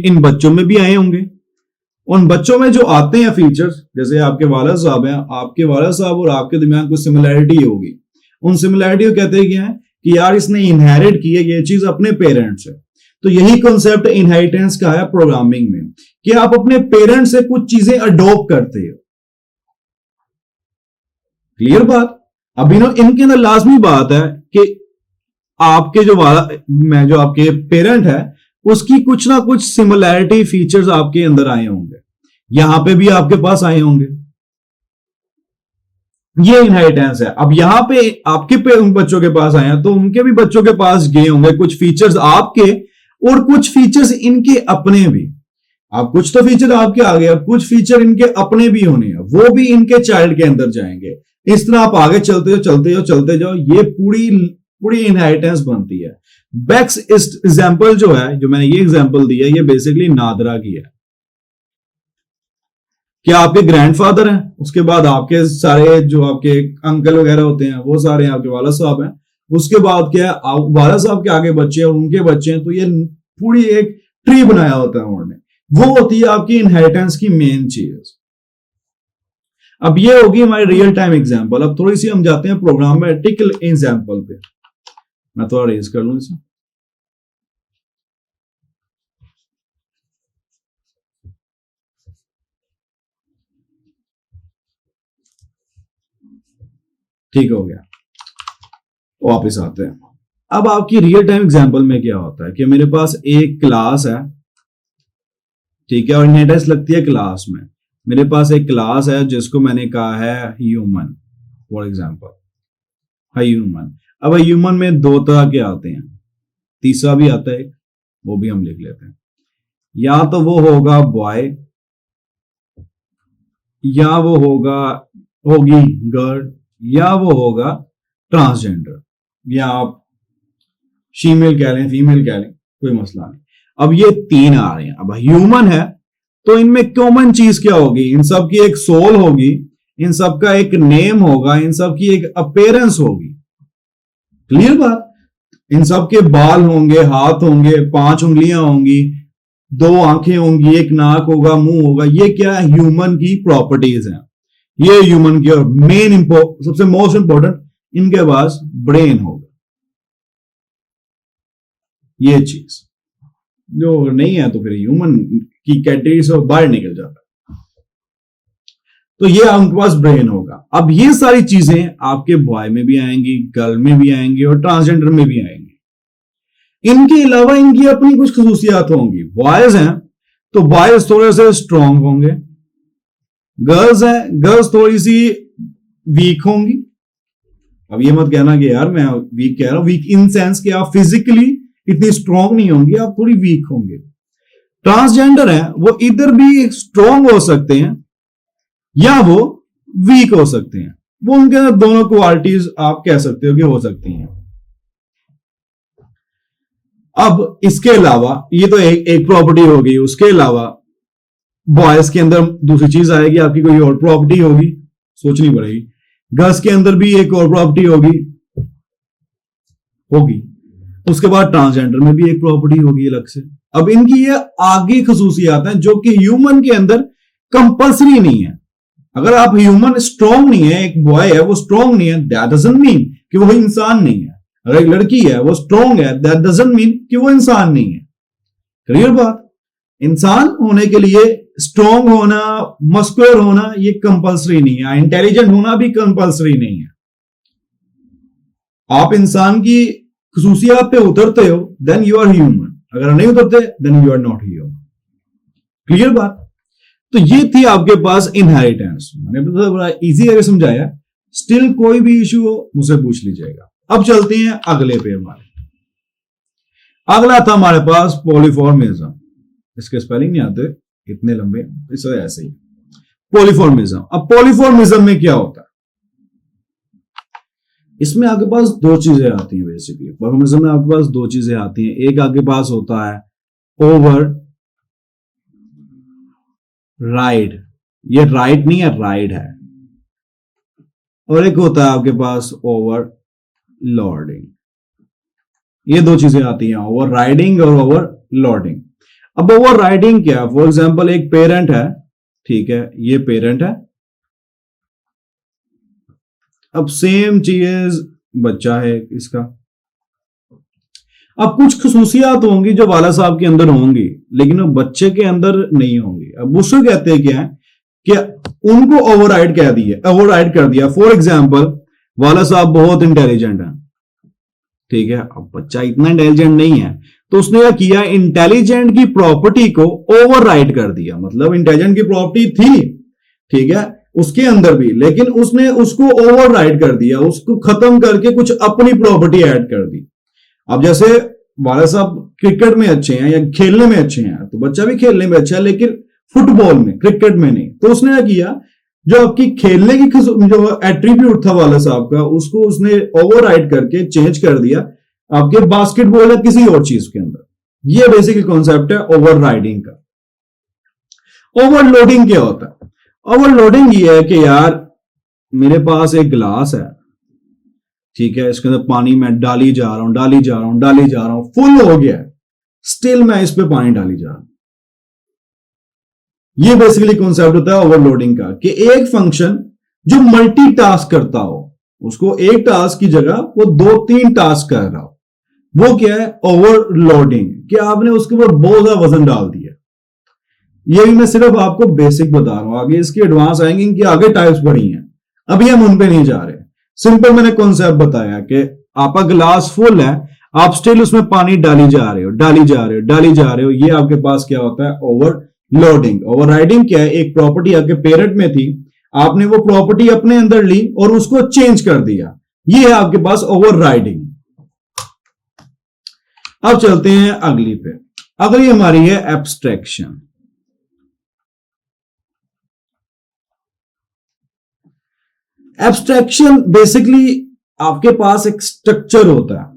[SPEAKER 1] इन बच्चों में भी आए होंगे। उन बच्चों में जो आते हैं फीचर्स, जैसे आपके वालिद साहब हैं, आपके वालिद साहब और आपके दरमियान कुछ सिमिलैरिटी होगी, उन सिमिलैरिटी को कहते हैं क्या है कि यार इसने इनहेरिट की है ये चीज अपने पेरेंट्स से। तो यही कॉन्सेप्ट इनहेरिटेंस का है प्रोग्रामिंग में, कि आप अपने पेरेंट्स से कुछ चीजें अडॉप्ट करते हो। क्लियर बात। अब इनके अंदर लाजमी बात है कि आपके जो आपके पेरेंट है उसकी कुछ ना कुछ सिमिलैरिटी फीचर्स आपके अंदर आए होंगे, यहां पे भी आपके पास आए होंगे, ये इनहेरिटेंस है। अब यहां पे आपके बच्चों के पास आए हैं तो उनके भी बच्चों के पास गए होंगे कुछ फीचर्स आपके, और कुछ फीचर्स इनके अपने भी। अब कुछ तो फीचर आपके आ गए, अब कुछ फीचर इनके अपने भी होने हैं, वो भी इनके चाइल्ड के अंदर जाएंगे। इस तरह आप आगे चलते जाओ, ये पूरी इनहेरिटेंस बनती है। बेक्स एग्जांपल जो है, जो मैंने ये एग्जांपल दिया, ये बेसिकली नादरा की है। क्या आपके ग्रैंडफादर हैं, उसके बाद आपके सारे जो आपके अंकल वगैरह होते हैं वो सारे आपके वाला साहब हैं, उसके बाद क्या है वाला साहब के आगे बच्चे हैं, उनके बच्चे हैं, तो ये पूरी एक ट्री बनाया होता है उन्होंने। वो होती है आपकी इनहेरिटेंस की मेन चीज। अब ये होगी हमारे रियल टाइम एग्जांपल। अब थोड़ी सी हम जाते हैं प्रोग्रामेटिक एग्जांपल पे। मैं थोड़ा रेज कर लूं इसे। ठीक हो गया, वापस आते हैं। अब आपकी रियल टाइम एग्जांपल में क्या होता है कि मेरे पास एक क्लास है, ठीक है, और इनहेरिटेंस लगती है क्लास में। मेरे पास एक क्लास है जिसको मैंने कहा है ह्यूमन, फॉर एग्जांपल ह्यूमन। अब ह्यूमन में दो तरह के आते हैं, तीसरा भी आता है, वो भी हम लिख लेते हैं। या तो वो होगा बॉय, या वो होगी गर्ल, या वो होगा ट्रांसजेंडर, या आप फीमेल कह लें, फीमेल कह लें, कोई मसला नहीं। अब ये तीन आ रहे हैं। अब ह्यूमन है तो इनमें कॉमन चीज क्या होगी, इन सब की एक सोल होगी, इन सब का एक नेम होगा, इन सब की एक अपीयरेंस होगी। क्लियर बात। इन सब के बाल होंगे, हाथ होंगे, 5 उंगलियां होंगी, 2 आंखें होंगी, एक नाक होगा, मुंह होगा। ये क्या है, ह्यूमन की प्रॉपर्टीज हैं। ये ह्यूमन की मेन सबसे मोस्ट इंपॉर्टेंट, इनके पास ब्रेन होगा। ये चीज जो नहीं है तो फिर ह्यूमन की कैटेगरी से बाहर निकल जाता है। तो ये उनके पास ब्रेन होगा। अब ये सारी चीजें आपके बॉय में भी आएंगी, गर्ल में भी आएंगी, और ट्रांसजेंडर में भी आएंगी। इनके अलावा इनकी अपनी कुछ खसूसियात होंगी। बॉयज हैं तो बॉयज थोड़े से स्ट्रांग होंगे, गर्ल्स हैं, गर्ल्स थोड़ी सी वीक होंगी। अब ये मत कहना कि यार मैं वीक कह रहा हूं, वीक इन सेंस कि आप फिजिकली इतनी स्ट्रांग नहीं होंगी, आप थोड़ी वीक होंगे। ट्रांसजेंडर है वो इधर भी स्ट्रांग हो सकते हैं या वो वीक हो सकते हैं, वो उनके अंदर दोनों क्वालिटीज आप कह सकते हो कि हो सकती हैं। अब इसके अलावा ये तो एक प्रॉपर्टी होगी, उसके अलावा बॉयज के अंदर दूसरी चीज आएगी, आपकी कोई और प्रॉपर्टी होगी, सोचनी पड़ेगी। गर्ल्स के अंदर भी एक और प्रॉपर्टी होगी। उसके बाद ट्रांसजेंडर में भी एक प्रॉपर्टी होगी अलग से। अब इनकी ये आगे खसूसियात हैं जो कि ह्यूमन के अंदर कंपल्सरी नहीं है। अगर आप ह्यूमन स्ट्रांग नहीं है, एक बॉय है वो स्ट्रांग नहीं है, दैट डजंट मीन कि वो इंसान नहीं है। अगर एक लड़की है वो स्ट्रांग है, दैट डजंट मीन कि वो इंसान नहीं है। क्लियर बात? इंसान होने के लिए स्ट्रांग होना, मस्कुलर होना ये कंपलसरी नहीं है, इंटेलिजेंट होना भी कंपलसरी नहीं है। आप इंसान की खुसूसियात पे उतरते हो देन यू आर ह्यूमन, अगर नहीं उतरते then you are not human. Clear बात? तो ये थी आपके पास इनहेरिटेंस। मैंने तो बड़ा इजी करके समझाया, स्टिल कोई भी इश्यू हो मुझसे पूछ लीजिएगा। अब चलते हैं अगले पे। हमारे अगला था हमारे पास पॉलीफॉर्मिज्म। इसके स्पेलिंग नहीं आते इतने लंबे, इस ऐसे ही पॉलीफॉर्मिज्म। अब पॉलीफॉर्मिज्म में क्या होता है? इसमें आपके पास दो चीजें आती हैं बेसिकली। पॉलीफॉर्मिज्म में आपके पास दो चीजें आती हैं। एक आपके पास होता है ओवर राइड, ये राइट नहीं है, राइड है। और एक होता है आपके पास ओवर लॉर्डिंग। ये दो चीजें आती हैं, ओवर राइडिंग और ओवर लॉर्डिंग। अब ओवर राइडिंग क्या? फॉर एग्जाम्पल एक पेरेंट है, ठीक है, ये पेरेंट है। अब सेम चीज बच्चा है इसका। अब कुछ खुसूसियात होंगी जो वाला साहब के अंदर होंगी, लेकिन वो बच्चे के अंदर नहीं होंगी। अब उसको कहते हैं क्या है कि उनको ओवरराइड कह दिया, ओवरराइड कर दिया। फॉर एग्जाम्पल वाला साहब बहुत इंटेलिजेंट है, ठीक है, अब बच्चा इतना इंटेलिजेंट नहीं है, तो उसने क्या किया, इंटेलिजेंट की प्रॉपर्टी को ओवरराइड कर दिया। मतलब इंटेलिजेंट की प्रॉपर्टी थी, ठीक है, उसके अंदर भी, लेकिन उसने उसको ओवरराइड कर दिया, उसको खत्म करके कुछ अपनी प्रॉपर्टी ऐड कर दी। अब जैसे वाला साहब क्रिकेट में अच्छे हैं या खेलने में अच्छे हैं, तो बच्चा भी खेलने में अच्छा है, लेकिन फुटबॉल में, क्रिकेट में नहीं। तो उसने क्या किया, जो आपकी खेलने की जो एट्रीब्यूट था वाला साहब का, उसको उसने ओवरराइड करके चेंज कर दिया आपके बास्केटबॉल या किसी और चीज के अंदर। ये बेसिकली कॉन्सेप्ट है ओवरराइडिंग का। ओवरलोडिंग क्या होता है? ओवरलोडिंग ये है कि यार मेरे पास एक गिलास है, ठीक है, इसके अंदर पानी मैं डाली जा रहा हूं, डाली जा रहा हूं, डाली जा रहा हूं, फुल हो गया, स्टिल मैं इस पे पानी डाली जा रहा हूं। ये बेसिकली कॉन्सेप्ट होता है ओवरलोडिंग का, कि एक फंक्शन जो मल्टीटास्क करता हो, उसको एक टास्क की जगह वो 2-3 टास्क कर रहा हो, वो क्या है, ओवरलोडिंग। कि आपने उसके ऊपर बहुत ज्यादा वजन डाल दिया। ये भी मैं सिर्फ आपको बेसिक बता रहा हूं, आगे इसकी एडवांस आएंगे, इनकी आगे टाइप्स बढ़ी हैं, अभी हम उन पे नहीं जा रहे। सिंपल मैंने कॉन्सेप्ट बताया कि आपका गिलास फुल है, आप स्टिल उसमें पानी डाली जा रहे हो, डाली जा रहे हो, डाली जा रहे हो। ये आपके पास क्या होता है, ओवरलोडिंग। ओवरराइडिंग क्या है, एक प्रॉपर्टी आपके पेरेंट में थी, आपने वो प्रॉपर्टी अपने अंदर ली और उसको चेंज कर दिया, ये है आपके पास ओवरराइडिंग। अब चलते हैं अगली पे। अगली हमारी है एब्स्ट्रैक्शन। एब्स्ट्रैक्शन बेसिकली आपके पास एक स्ट्रक्चर होता है,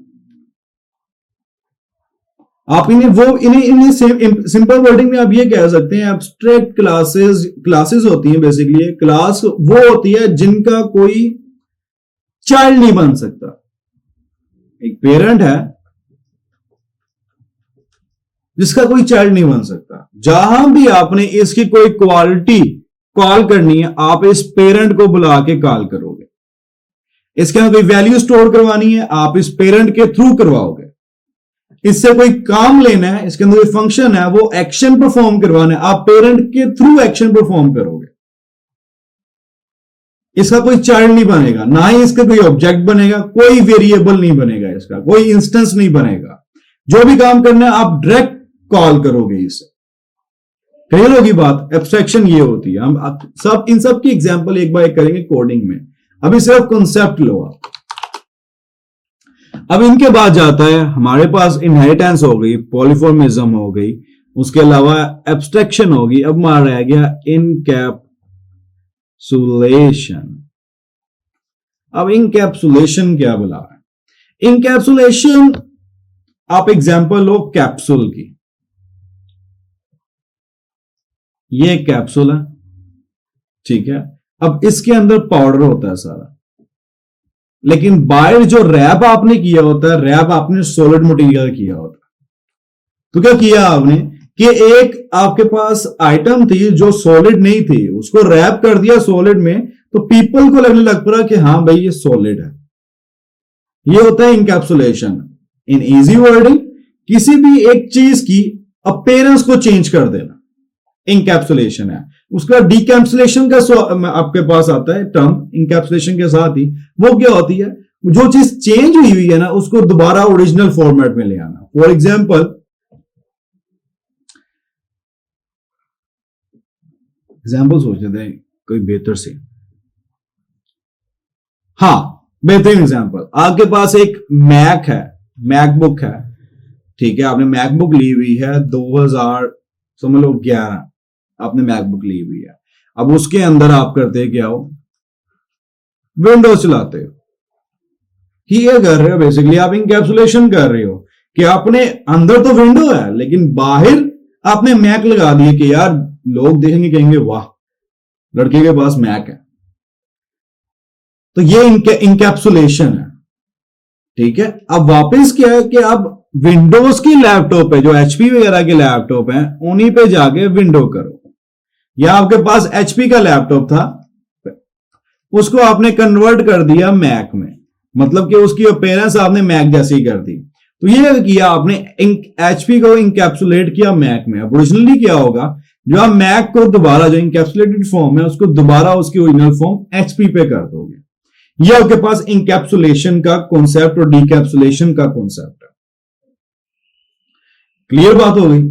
[SPEAKER 1] आप इन्हें सिंपल वर्डिंग में आप ये कह सकते हैं, एब्स्ट्रैक्ट क्लासेस होती हैं। बेसिकली क्लास वो होती है जिनका कोई चाइल्ड नहीं बन सकता। एक पेरेंट है जिसका कोई चाइल्ड नहीं बन सकता। जहां भी आपने इसकी कोई क्वालिटी कॉल करनी है, आप इस पेरेंट को बुला के कॉल करोगे। इसके अंदर कोई वैल्यू स्टोर करवानी है, आप इस पेरेंट के थ्रू करवाओगे। इससे कोई काम लेना है, इसके अंदर कोई फंक्शन है, वो एक्शन परफॉर्म करवाना है, आप पेरेंट के थ्रू एक्शन परफॉर्म करोगे। इसका कोई चाइल्ड नहीं बनेगा, ना ही इसका कोई ऑब्जेक्ट बनेगा, कोई वेरिएबल नहीं बनेगा, इसका कोई इंस्टेंस नहीं बनेगा। जो भी काम करना है आप डायरेक्ट कॉल करोगे इसे। क्लियर होगी बात? एब्स्ट्रैक्शन ये होती है। हम सब इन सब की एग्जांपल एक बार एक करेंगे कोडिंग में, अभी सिर्फ कॉन्सेप्ट लो आप। अब इनके बाद जाता है हमारे पास इनहेरिटेंस हो गई, पॉलीफॉर्मिज्म हो गई, उसके अलावा एब्स्ट्रैक्शन होगी। अब हमारा रह गया इनकैप्सुलेशन। अब इनकैप्सुलेशन क्या बुला रहा है? इनकैप्सुलेशन, आप एग्जांपल लो कैप्सूल की। ये कैप्सूल है, ठीक है, अब इसके अंदर पाउडर होता है सारा, लेकिन बाहर जो रैप आपने किया होता है, रैप आपने सॉलिड मटेरियल किया होता है। तो क्या किया आपने कि एक आपके पास आइटम थी जो सॉलिड नहीं थी, उसको रैप कर दिया सॉलिड में, तो पीपल को लगने लग पड़ा कि हाँ भाई ये सॉलिड है। ये होता है इंकैप्सुलेशन। इन इजी वर्डिंग, किसी भी एक चीज की अपीयरेंस को चेंज कर देना इंकैप्सुलेशन है। उसका डीकैप्सुलेशन का आपके पास आता है टर्म इंकैप्सुलेशन के साथ ही। वो क्या होती है, जो चीज चेंज हुई है ना उसको दोबारा ओरिजिनल फॉर्मेट में ले आना। फॉर एग्जाम्पल सोच लेते हैं कोई बेहतर से, हाँ बेहतरीन एग्जाम्पल, आपके पास एक मैक है, मैकबुक है, ठीक है, आपने मैकबुक ली हुई है 2000 समझ लो 11 आपने मैकबुक ली हुई है। अब उसके अंदर आप करते क्या हो, विंडोज चलाते हो। ये कर रहे हो बेसिकली आप इंकैप्सुलेशन कर रहे हो कि आपने अंदर तो विंडो है लेकिन बाहर आपने मैक लगा दिए कि यार लोग देखेंगे कहेंगे वाह लड़के के पास मैक है। तो ये इंकैप्सुलेशन है, ठीक है। अब वापस क्या है कि अब विंडोज की लैपटॉप है, जो एचपी वगैरह के लैपटॉप हैं उन्हीं पे जाके विंडो करो, या आपके पास एचपी का लैपटॉप था उसको आपने कन्वर्ट कर दिया मैक में, मतलब कि उसकी अपीयरेंस आपने मैक जैसी कर दी। तो ये किया आपने एचपी को इंकैप्सुलेट किया मैक में। अब ओरिजिनली क्या होगा, जो आप मैक को दोबारा जो इंकैप्सुलेटेड फॉर्म है उसको दोबारा उसकी ओरिजिनल फॉर्म एचपी पे कर दोगे। ये आपके पास इंकैप्सुलेशन का कॉन्सेप्ट और डीकैप्सुलेशन का कॉन्सेप्ट है। क्लियर बात हो गई।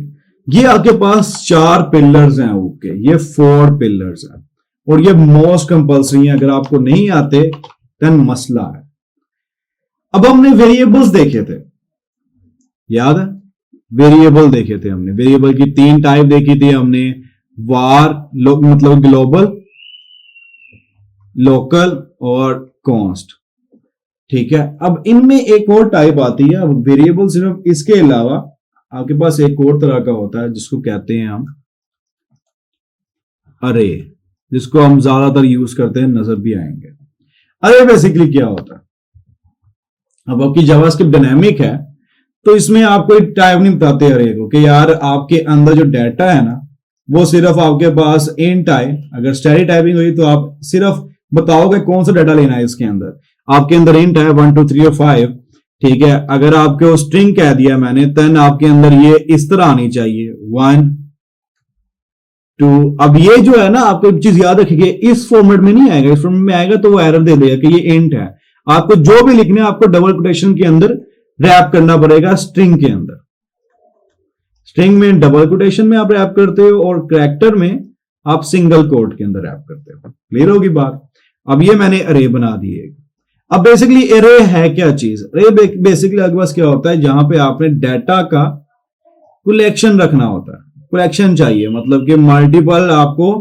[SPEAKER 1] ये आपके पास 4 पिलर्स हैं ओके, ये 4 पिलर्स हैं और ये मोस्ट कंपल्सरी है। अगर आपको नहीं आते देन मसला है। अब हमने वेरिएबल्स देखे थे, याद है, वेरिएबल देखे थे हमने। वेरिएबल की 3 टाइप देखी थी हमने, वार मतलब ग्लोबल, लोकल और कॉन्स्ट, ठीक है। अब इनमें एक और टाइप आती है। अब वेरिएबल सिर्फ इसके अलावा आपके पास एक और तरह का होता है जिसको कहते हैं हम अरे, जिसको हम ज्यादातर यूज करते हैं, नजर भी आएंगे। अरे बेसिकली क्या होता है, अब आपकी जावास्क्रिप्ट डायनामिक है तो इसमें आपको एक टाइप नहीं बताते अरे को कि यार आपके अंदर जो डाटा है ना वो सिर्फ आपके पास इंट आए। अगर स्टैटिक टाइपिंग हुई तो आप सिर्फ बताओगे कौन सा डाटा लेना है इसके अंदर। आपके अंदर इंट है 1 2 3 और 5, ठीक है। अगर आपको स्ट्रिंग कह दिया मैंने तन आपके अंदर ये इस तरह आनी चाहिए 1 2। अब ये जो है ना आपको एक चीज याद रखिए, इस फॉर्मेट में नहीं आएगा, इस फॉर्मेट में आएगा तो वो एरर दे देगा कि ये इंट है। आपको जो भी लिखना है आपको डबल कोटेशन के अंदर रैप करना पड़ेगा, स्ट्रिंग के अंदर। स्ट्रिंग में डबल कोटेशन में आप रैप करते हो और कैरेक्टर में आप सिंगल कोट के अंदर रैप करते हो। क्लियर होगी बात। अब ये मैंने अरे बना दिए। अब बेसिकली अरे है क्या चीज, अरे बेसिकली आपके पास क्या होता है, जहां पे आपने डाटा का कलेक्शन रखना होता है। कलेक्शन चाहिए मतलब कि मल्टीपल आपको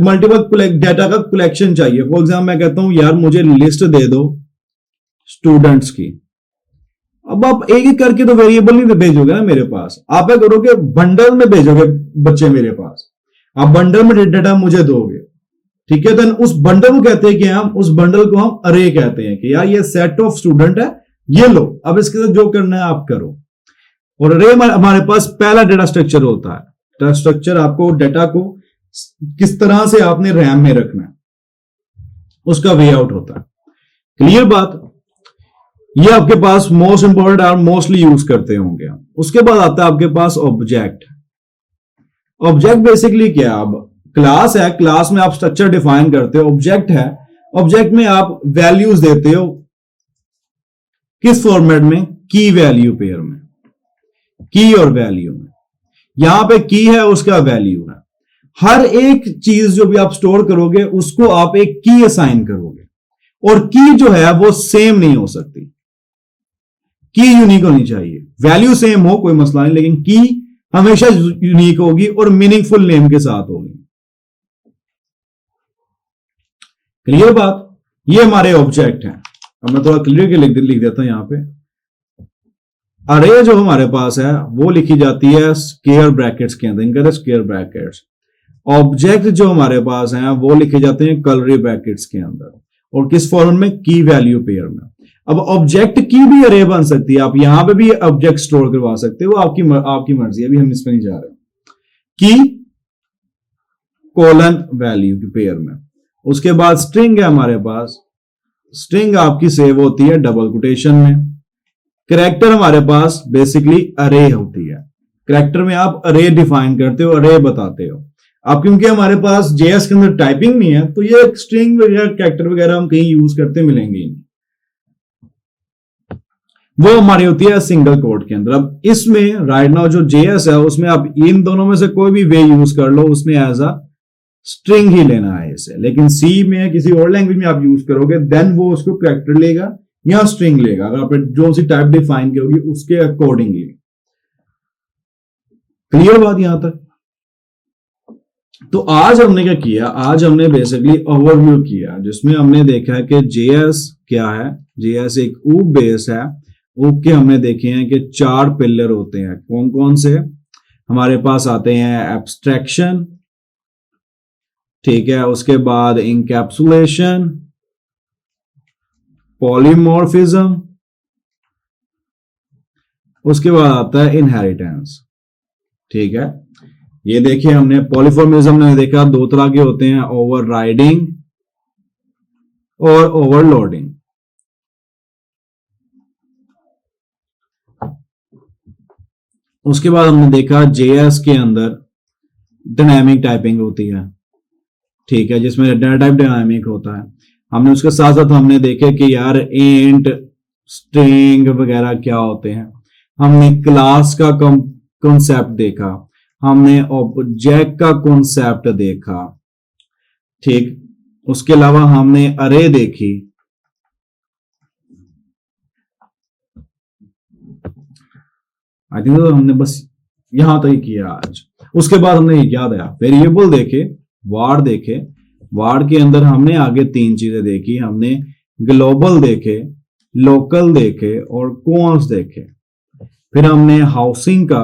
[SPEAKER 1] मल्टीपल डाटा का कलेक्शन चाहिए। फॉर एग्जाम्पल मैं कहता हूं यार मुझे लिस्ट दे दो स्टूडेंट्स की। अब आप एक एक करके तो वेरिएबल नहीं भेजोगे ना मेरे पास, आप क्या करोगे बंडल में भेजोगे बच्चे मेरे पास। आप बंडल में डाटा मुझे दोगे, ठीक है। देन उस बंडल को कहते हैं कि हम उस बंडल को हम अरे कहते हैं कि यार ये सेट ऑफ स्टूडेंट है, ये लो, अब इसके साथ जो करना है आप करो। और अरे हमारे पास पहला डेटा स्ट्रक्चर होता है। डेटा स्ट्रक्चर आपको डाटा को किस तरह से आपने रैम में रखना है उसका वे आउट होता है। क्लियर बात। ये आपके पास मोस्ट इंपॉर्टेंट और मोस्टली यूज करते होंगे। उसके बाद आता है आपके पास ऑब्जेक्ट। ऑब्जेक्ट बेसिकली क्या है, अब क्लास है, क्लास में आप स्ट्रक्चर डिफाइन करते हो। ऑब्जेक्ट है, ऑब्जेक्ट में आप वैल्यूज देते हो किस फॉर्मेट में, की वैल्यू पेयर में, की और वैल्यू में। यहां पे की है उसका वैल्यू है। हर एक चीज जो भी आप स्टोर करोगे उसको आप एक की असाइन करोगे और की जो है वो सेम नहीं हो सकती, की यूनिक होनी चाहिए। वैल्यू सेम हो कोई मसला नहीं, लेकिन की हमेशा यूनिक होगी और मीनिंगफुल नेम के साथ होगी। क्लियर बात। ये हमारे ऑब्जेक्ट हैं। अब मैं थोड़ा क्लियर के लिख देता हूं। यहां पे अरे जो हमारे पास है वो लिखी जाती है स्क्वायर ब्रैकेट्स के अंदर, इनका स्क्वायर ब्रैकेट्स। ऑब्जेक्ट जो हमारे पास हैं वो लिखे जाते हैं कर्ली ब्रैकेट्स के अंदर और किस फॉर्मेट में, की वैल्यू पेयर में। अब ऑब्जेक्ट की भी अरे बन सकती है, आप यहां पे भी ऑब्जेक्ट स्टोर करवा सकते हो, आपकी मर्जी है, अभी हम इसमें नहीं जा रहे। की कोलन वैल्यू की पेयर में, उसके बाद स्ट्रिंग है हमारे पास, स्ट्रिंग आपकी सेव होती है डबल कोटेशन में। कैरेक्टर हमारे पास बेसिकली अरे होती है, कैरेक्टर में आप अरे डिफाइन करते हो, अरे बताते हो। अब क्योंकि हमारे पास जेएस के अंदर टाइपिंग नहीं है, तो ये स्ट्रिंग वगैरह कैरेक्टर वगैरह हम कहीं यूज करते मिलेंगे ही नहीं, वो हमारी होती है सिंगल कोड के अंदर। अब इसमें राइट नाउ जो जेएस है उसमें आप इन दोनों में से कोई भी वे यूज कर लो, उसमें एज अ स्ट्रिंग ही लेना है इसे। लेकिन सी में किसी और लैंग्वेज में आप यूज करोगे देन वो उसको कैरेक्टर लेगा या स्ट्रिंग लेगा, अगर आपने जो सी टाइप डिफाइन की होगी उसके अकॉर्डिंगली। क्लियर बात यहां तक? तो आज हमने क्या किया, आज हमने बेसिकली ओवरव्यू किया, जिसमें हमने देखा है कि जेएस क्या है। जेएस एक ऊप बेस है। ऊप के हमने देखे हैं कि 4 पिलर होते हैं। कौन कौन से? हमारे पास आते हैं एब्स्ट्रैक्शन, ठीक है, उसके बाद इंकैप्सुलेशन, पॉलीमॉर्फिज्म, उसके बाद आता है इनहेरिटेंस। ठीक है, ये देखिए हमने पॉलीफॉर्मिज्म में देखा 2 तरह के होते हैं, ओवरराइडिंग और ओवरलोडिंग। उसके बाद हमने देखा जेएस के अंदर डायनामिक टाइपिंग होती है, ठीक है, जिसमें डाटा टाइप डायनामिक होता है। हमने उसके साथ साथ हमने देखे कि यार इंट, स्ट्रिंग वगैरह क्या होते हैं। हमने क्लास का कॉन्सेप्ट देखा, हमने ऑब्जेक्ट का कॉन्सेप्ट देखा, ठीक। उसके अलावा हमने अरे देखी, आई थिंक तो हमने बस यहां तक ही किया आज। उसके बाद हमने याद आया वेरिएबल देखे, वार देखे, वार के अंदर हमने आगे 3 चीजें देखी। हमने ग्लोबल देखे, लोकल देखे और कॉन्स देखे। फिर हमने हाउसिंग का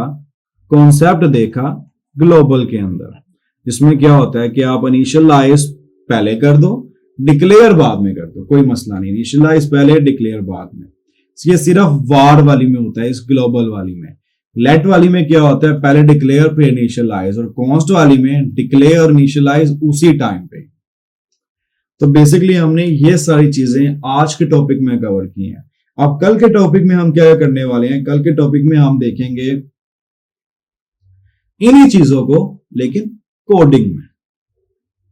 [SPEAKER 1] कॉन्सेप्ट देखा ग्लोबल के अंदर, जिसमें क्या होता है कि आप इनिशियलाइज पहले कर दो, डिक्लेयर बाद में कर दो, कोई मसला नहीं। इनिशियलाइज पहले, डिक्लेयर बाद में। ये सिर्फ वार वाली में होता है, इस ग्लोबल वाली में। लेट वाली में क्या होता है, पहले डिक्लेयर फिर इनिशियलाइज, और कॉन्स्ट वाली में डिक्लेयर और इनिशियलाइज उसी टाइम पे। तो बेसिकली हमने ये सारी चीजें आज के टॉपिक में कवर की हैं। अब कल के टॉपिक में हम क्या करने वाले हैं, कल के टॉपिक में हम देखेंगे इन्हीं चीजों को, लेकिन कोडिंग में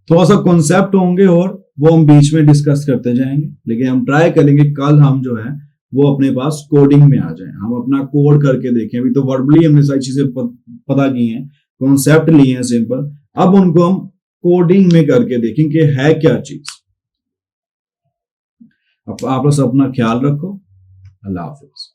[SPEAKER 1] थोड़ा सा कॉन्सेप्ट होंगे और वो हम बीच में डिस्कस करते जाएंगे। लेकिन हम ट्राई करेंगे कल हम जो है वो अपने पास कोडिंग में आ जाए, हम अपना कोड करके देखें। अभी तो वर्बली हमने सारी चीजें पता की हैं, कॉन्सेप्ट लिए हैं सिंपल, अब उनको हम कोडिंग में करके देखें कि है क्या चीज। आप लोग अपना ख्याल रखो। अल्लाह हाफिज।